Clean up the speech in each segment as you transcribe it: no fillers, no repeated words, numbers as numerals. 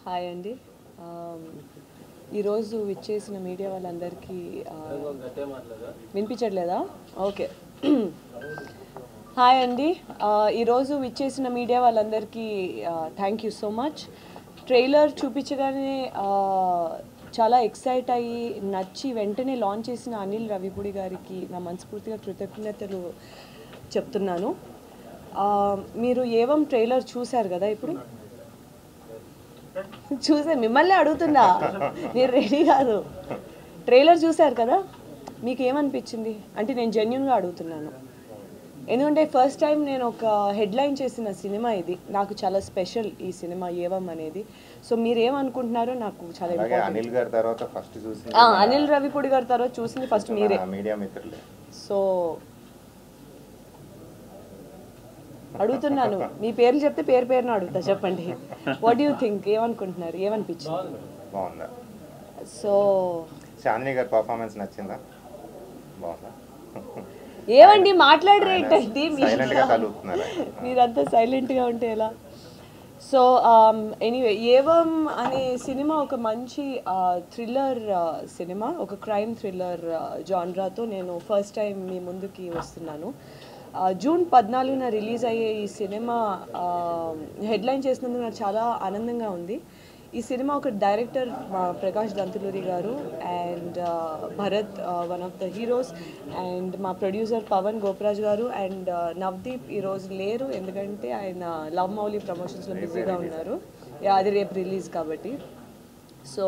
Hi అండి. ఈరోజు విచ్చేసిన మీడియా వాళ్ళందరికీ వినిపించట్లేదా? ఓకే. హాయ్ అండి. ఈరోజు విచ్చేసిన మీడియా వాళ్ళందరికీ thank you so much. Trailer చూపించగానే చాలా ఎక్సైట్ అయ్యి నచ్చి వెంటనే లాంచ్ చేసిన అనిల్ రవిపూడి గారికి నా మనస్ఫూర్తిగా కృతజ్ఞతలు చెప్తున్నాను. మీరు ఏవం ట్రైలర్ చూశారు కదా? ఇప్పుడు చూసే మిమ్మల్ని అడుగుతున్నా, నేను రెడీ కాదు. ట్రైలర్ చూశారు కదా, మీకు ఏమనిపించింది అంటే నేను జెన్యున్గా అడుగుతున్నాను. ఎందుకంటే ఫస్ట్ టైం నేను ఒక హెడ్లైన్ చేసిన సినిమా ఇది. నాకు చాలా స్పెషల్ ఈ సినిమా ఏవం అనేది. సో మీరు ఏమనుకుంటున్నారో నాకు చాలా అనిల్ గారి తర్వాత ఫస్ట్ చూసింది, అనిల్ రవిపూడి గారి తర్వాత చూసింది ఫస్ట్ మీరే. మీడియా మిత్రులే. సో అడుగుతున్నాను, మీ పేర్లు చెప్తే పేరున అడుగుతా, చెప్పండి. What you think? ఏమనుకుంటున్నారు? ఏమనిపించింది? బాగుందా? సో చాందిని గారి పర్ఫార్మెన్స్ నచ్చిందా? బాగుందా? ఏమండి మాట్లాడరేంటండి మీరంతా సైలెంట్గా ఉంటే ఎలా? సో ఎనీవే, ఏవం అనే సినిమా ఒక మంచి థ్రిల్లర్ సినిమా, ఒక క్రైమ్ థ్రిల్లర్ జాన్రాతో నేను ఫస్ట్ టైం మీ ముందుకి వస్తున్నాను. జూన్ 14న రిలీజ్ అయ్యే ఈ సినిమా హెడ్లైన్ చేసినందుకు నాకు చాలా ఆనందంగా ఉంది. ఈ సినిమా ఒక డైరెక్టర్ ప్రకాష్ దంతులూరి గారు and Bharat one of the heroes, and మా ప్రొడ్యూసర్ పవన్ గోపరాజ్ గారు అండ్ నవదీప్ ఈరోజు లేరు ఎందుకంటే ఆయన లవ్ మౌలి ప్రమోషన్స్లో బిజీగా ఉన్నారు. అది రేపు రిలీజ్ కాబట్టి. సో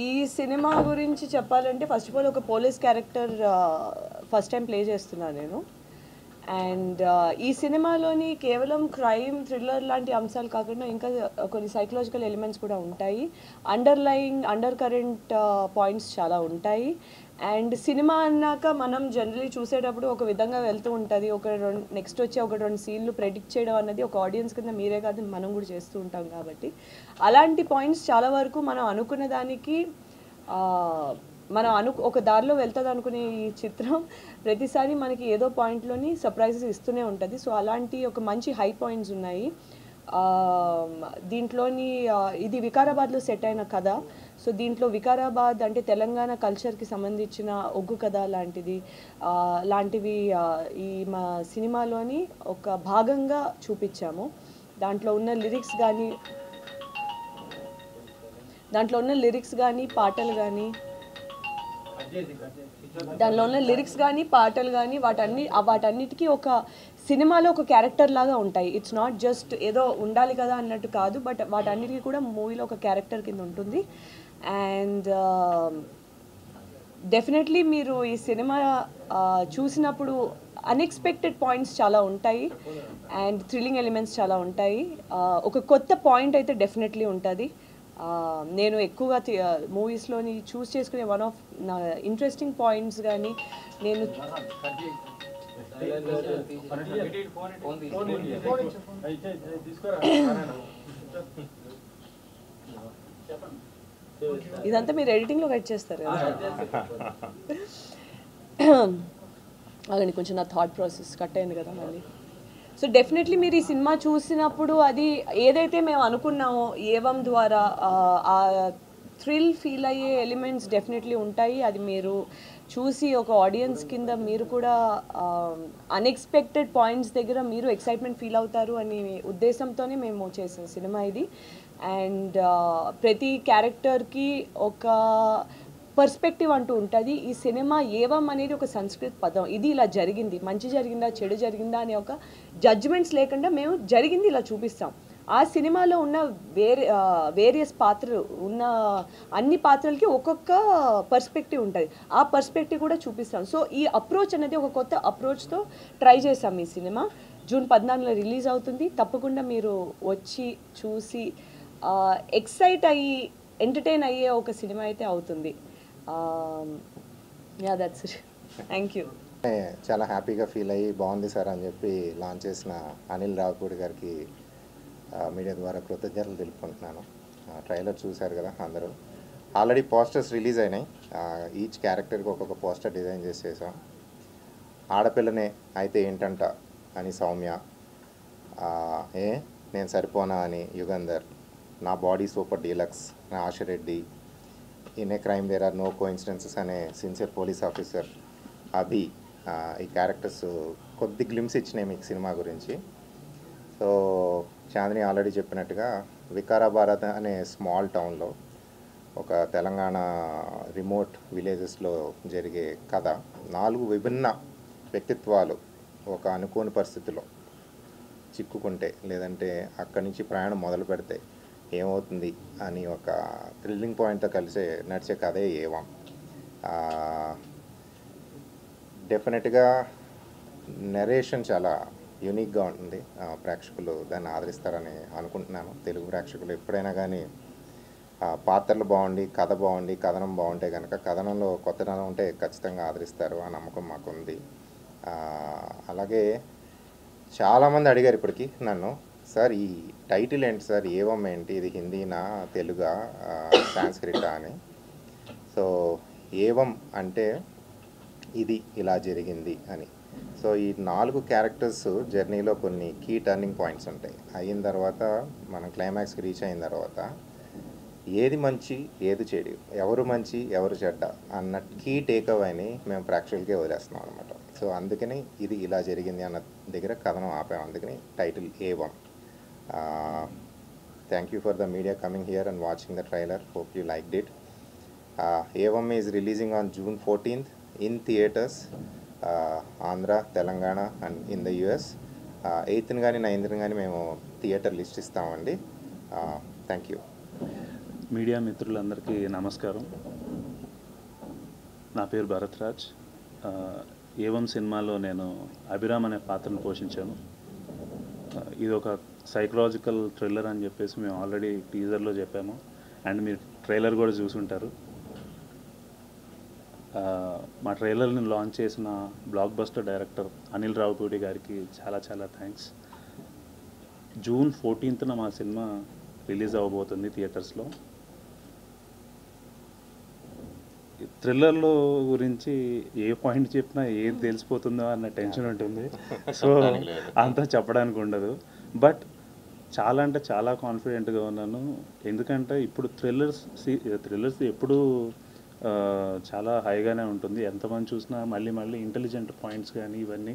ఈ సినిమా గురించి చెప్పాలంటే ఫస్ట్ ఆఫ్ ఆల్ ఒక police character first time play చేస్తున్నాను నేను. అండ్ ఈ సినిమాలోని కేవలం క్రైమ్ థ్రిల్లర్ లాంటి అంశాలు కాకుండా ఇంకా కొన్ని సైకలాజికల్ ఎలిమెంట్స్ కూడా ఉంటాయి. అండర్ కరెంట్ పాయింట్స్ చాలా ఉంటాయి. అండ్ సినిమా అన్నాక మనం జనరలీ చూసేటప్పుడు ఒక విధంగా వెళ్తూ ఉంటుంది. నెక్స్ట్ వచ్చే ఒక రెండు సీన్లు ప్రెడిక్ట్ చేయడం అన్నది ఒక ఆడియన్స్ కింద మీరే కాదు మనం కూడా చేస్తూ ఉంటాం. కాబట్టి అలాంటి పాయింట్స్ చాలా వరకు మనం అనుకున్న దానికి మనం ఒక దారిలో వెళ్తుంది అనుకునే ఈ చిత్రం ప్రతిసారి మనకి ఏదో పాయింట్లోని సర్ప్రైజెస్ ఇస్తూనే ఉంటుంది. సో అలాంటి ఒక మంచి హై పాయింట్స్ ఉన్నాయి దీంట్లోని. ఇది వికారాబాద్లో సెట్ అయిన కథ. సో దీంట్లో వికారాబాద్ అంటే తెలంగాణ కల్చర్కి సంబంధించిన ఒగ్గు కథ లాంటివి ఈ మా సినిమాలోని ఒక భాగంగా చూపించాము. దాంట్లో ఉన్న లిరిక్స్ కానీ పాటలు కానీ వాటన్నిటికీ ఒక సినిమాలో ఒక క్యారెక్టర్ లాగా ఉంటాయి. ఇట్స్ నాట్ జస్ట్ ఏదో ఉండాలి కదా అన్నట్టు కాదు, బట్ వాటన్నిటికీ కూడా మూవీలో ఒక క్యారెక్టర్ కింద ఉంటుంది. అండ్ డెఫినెట్లీ మీరు ఈ సినిమా చూసినప్పుడు అన్ఎక్స్పెక్టెడ్ పాయింట్స్ చాలా ఉంటాయి అండ్ థ్రిల్లింగ్ ఎలిమెంట్స్ చాలా ఉంటాయి. ఒక కొత్త పాయింట్ అయితే డెఫినెట్లీ ఉంటుంది. నేను ఎక్కువగా మూవీస్లోని చూస్ చేసుకునే వన్ ఆఫ్ నా ఇంట్రెస్టింగ్ పాయింట్స్ కానీ నేను ఇదంతా మీరు ఎడిటింగ్లో కట్ చేస్తారు కదా. అలాగే కొంచెం నా థాట్ ప్రాసెస్ కట్ అయింది కదా మళ్ళీ. సో డెఫినెట్లీ మీరు ఈ సినిమా చూసినప్పుడు అది ఏదైతే మేము అనుకున్నామో ఏవం ద్వారా ఆ థ్రిల్ ఫీల్ అయ్యే ఎలిమెంట్స్ డెఫినెట్లీ ఉంటాయి. అది మీరు చూసి ఒక ఆడియన్స్ కింద మీరు కూడా అన్ఎక్స్పెక్టెడ్ పాయింట్స్ దగ్గర మీరు ఎక్సైట్మెంట్ ఫీల్ అవుతారు అనే ఉద్దేశంతోనే మేము చేసిన సినిమా ఇది. అండ్ ప్రతి క్యారెక్టర్కి ఒక పర్స్పెక్టివ్ అంటూ ఉంటుంది. ఈ సినిమా ఏవం అనేది ఒక సంస్కృత పదం. ఇది ఇలా జరిగింది, మంచి జరిగిందా చెడు జరిగిందా అనే ఒక జడ్జిమెంట్స్ లేకుండా మేము జరిగింది ఇలా చూపిస్తాం. ఆ సినిమాలో ఉన్న వేరియస్ పాత్రలు ఉన్న అన్ని పాత్రలకి ఒక్కొక్క పర్స్పెక్టివ్ ఉంటుంది. ఆ పర్స్పెక్టివ్ కూడా చూపిస్తాం. సో ఈ అప్రోచ్ అనేది ఒక కొత్త అప్రోచ్తో ట్రై చేసాం. ఈ సినిమా జూన్ 14న రిలీజ్ అవుతుంది. తప్పకుండా మీరు వచ్చి చూసి ఎక్సైట్ అయ్యి ఎంటర్టైన్ అయ్యే ఒక సినిమా అయితే అవుతుంది. That's it. Thank you. చాలా హ్యాపీగా ఫీల్ అయ్యి బాగుంది సార్ అని చెప్పి లాంచ్ చేసిన అనిల్ రావిపూడి గారికి మీడియా ద్వారా కృతజ్ఞతలు తెలుపుకుంటున్నాను. ట్రైలర్ చూశారు కదా అందరూ. ఆల్రెడీ పోస్టర్స్ రిలీజ్ అయినాయి. ఈచ్ క్యారెక్టర్కి ఒక్కొక్క పోస్టర్ డిజైన్ చేసాం. ఆడపిల్లనే అయితే ఏంటంట అని సౌమ్య, నేను సరిపోనా అని యుగంధర్, నా బాడీ సూపర్ డీలక్స్, నా Ashareddy, in a crime there are no coincidences అనే సిన్సియర్ పోలీస్ ఆఫీసర్ అభి, ఈ క్యారెక్టర్స్ కొద్ది గ్లిమ్స్ ఇచ్చినాయి మీకు సినిమా గురించి. సో చాందిని ఆల్రెడీ చెప్పినట్టుగా వికారాబాద్ అనే స్మాల్ టౌన్లో ఒక తెలంగాణ రిమోట్ విలేజెస్లో జరిగే కథ. 4 విభిన్న వ్యక్తిత్వాలు ఒక అనుకోని పరిస్థితిలో చిక్కుకుంటే, లేదంటే అక్కడి నుంచి ప్రయాణం మొదలు పెడితే ఏమవుతుంది అని ఒక థ్రిల్లింగ్ పాయింట్తో కలిసి నడిచే కథే ఏవం. డెఫినెట్గా నెరేషన్ చాలా యూనిక్గా ఉంటుంది. ప్రేక్షకులు దాన్ని ఆదరిస్తారని అనుకుంటున్నాను. తెలుగు ప్రేక్షకులు ఎప్పుడైనా కానీ పాత్రలు బాగుండి, కథ బాగుండి, కథనం బాగుంటే కనుక, కథనంలో కొత్తదనం ఉంటే ఖచ్చితంగా ఆదరిస్తారు. ఆ నమ్మకం మాకుంది. అలాగే చాలామంది అడిగారు ఇప్పటికీ నన్ను, సార్ ఈ టైటిల్ ఏంటి సార్, ఏవం ఏంటి, ఇది హిందీనా తెలుగా సాంస్క్రిటా అని. సో ఏవం అంటే ఇది ఇలా జరిగింది అని. సో ఈ 4 క్యారెక్టర్స్ జర్నీలో కొన్ని కీ టర్నింగ్ పాయింట్స్ ఉంటాయి. అయిన తర్వాత మనం క్లైమాక్స్కి రీచ్ అయిన తర్వాత ఏది మంచి ఏది చెడు, ఎవరు మంచి ఎవరు చెడ్డ అన్న కీ టేక్అవేని మేము ప్రేక్షకులకే వదిలేస్తున్నాం అనమాట. సో అందుకని ఇది ఇలా జరిగింది అన్న దగ్గర కథనం ఆపాము. అందుకని title evam. Thank you for the media coming here and watching the trailer. Hope you liked it. Evam is releasing on June 14th in theaters, Andhra, Telangana and in the US. 8th కానీ 9th కానీ మేము theatre list ఇస్తామండి. Thank you. Media మిత్రులందరికీ నమస్కారం. నా పేరు భరత్రాజ్. ఏవం సినిమాలో నేను అభిరామ్ అనే పాత్రను పోషించాను. ఇది ఒక సైకలాజికల్ థ్రిల్లర్ అని చెప్పేసి మేము ఆల్రెడీ టీజర్లో చెప్పాము, అండ్ మీరు ట్రైలర్ కూడా చూసుంటారు. మా ట్రైలర్ని లాంచ్ చేసిన block buster director Anil Ravipudi గారికి చాలా చాలా థ్యాంక్స్. June 14th మా సినిమా రిలీజ్ అవ్వబోతుంది థియేటర్స్లో. థ్రిల్లర్లో గురించి ఏ పాయింట్ చెప్పినా ఏది తెలిసిపోతుందో అన్న టెన్షన్ ఉంటుంది. సో అంతా చెప్పడానికి ఉండదు. బట్ చాలా అంటే చాలా కాన్ఫిడెంట్గా ఉన్నాను. ఎందుకంటే ఇప్పుడు థ్రిల్లర్స్ ఎప్పుడూ చాలా హైగానే ఉంటుంది. ఎంతమంది చూసినా మళ్ళీ మళ్ళీ ఇంటెలిజెంట్ పాయింట్స్ కానీ ఇవన్నీ.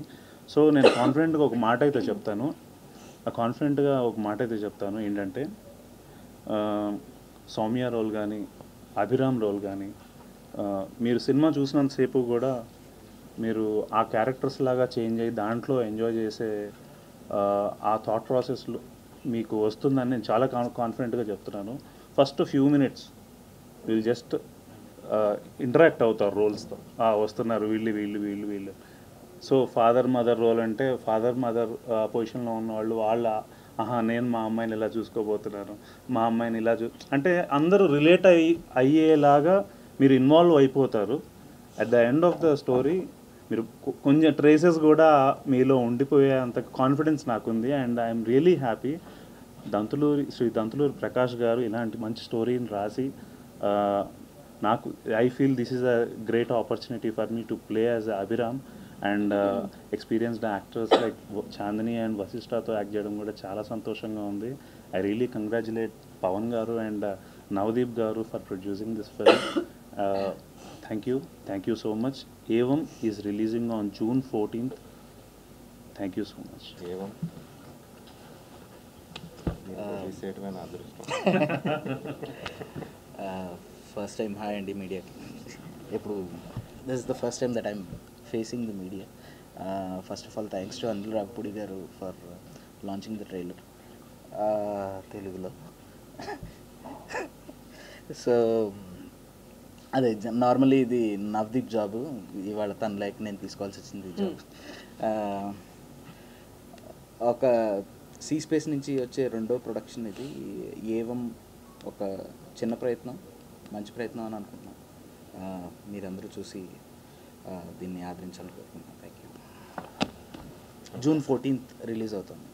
సో నేను కాన్ఫిడెంట్గా ఒక మాట అయితే చెప్తాను. ఏంటంటే సౌమ్య రోల్ కానీ, అభిరామ్ రోల్ కానీ, మీరు సినిమా చూసినంతసేపు కూడా మీరు ఆ క్యారెక్టర్స్ లాగా చేంజ్ అయ్యి దాంట్లో ఎంజాయ్ చేసే ఆ థాట్ ప్రాసెస్లో మీకు వస్తుందని నేను చాలా కాన్ఫిడెంట్గా చెప్తున్నాను. ఫస్ట్ ఫ్యూ మినిట్స్ వీళ్ళు జస్ట్ ఇంటరాక్ట్ అవుతారు రోల్స్తో. వస్తున్నారు వీళ్ళు. సో ఫాదర్ మదర్ రోల్ అంటే ఫాదర్ మదర్ పొజిషన్లో ఉన్నవాళ్ళు నేను మా అమ్మాయిని ఇలా చూసుకోబోతున్నాను, మా అమ్మాయిని ఇలా అంటే అందరూ రిలేట్ అయ్యేలాగా మీరు ఇన్వాల్వ్ అయిపోతారు. At the end of the story మీరు కొంచెం ట్రేసెస్ కూడా మీలో ఉండిపోయే అంత కాన్ఫిడెన్స్ నాకుంది. And I'm really happy. Shri Dantuluri Prakash garu ఇలాంటి మంచి స్టోరీని రాసి నాకు I feel this is a great opportunity for me to play as Abhiram. And experienced actors like Chandini and వశిష్ఠతో యాక్ట్ చేయడం కూడా చాలా సంతోషంగా ఉంది. ఐ రియలీ కంగ్రాచులేట్ పవన్ గారు అండ్ నవదీప్ గారు for producing this film. Thank you so much. Evam is releasing on June 14th. Thank you so much. Evam. First time hi and media. This is the first time that I'm facing the media. First of all, thanks to Anil Ravapudi garu for launching the trailer Telugulo. So అదే normally ఇది Navdeep job, ఇవాళ తను like నేను తీసుకోవాల్సి వచ్చింది job. ఒక see space నుంచి వచ్చే రెండో ప్రొడక్షన్ ఇది. ఏవం ఒక చిన్న ప్రయత్నం, మంచి ప్రయత్నం అని అనుకుంటున్నాను. మీరందరూ చూసి దీన్ని ఆదరించాలని కోరుకుంటున్నాను. Thank you. June 14th release అవుతుంది.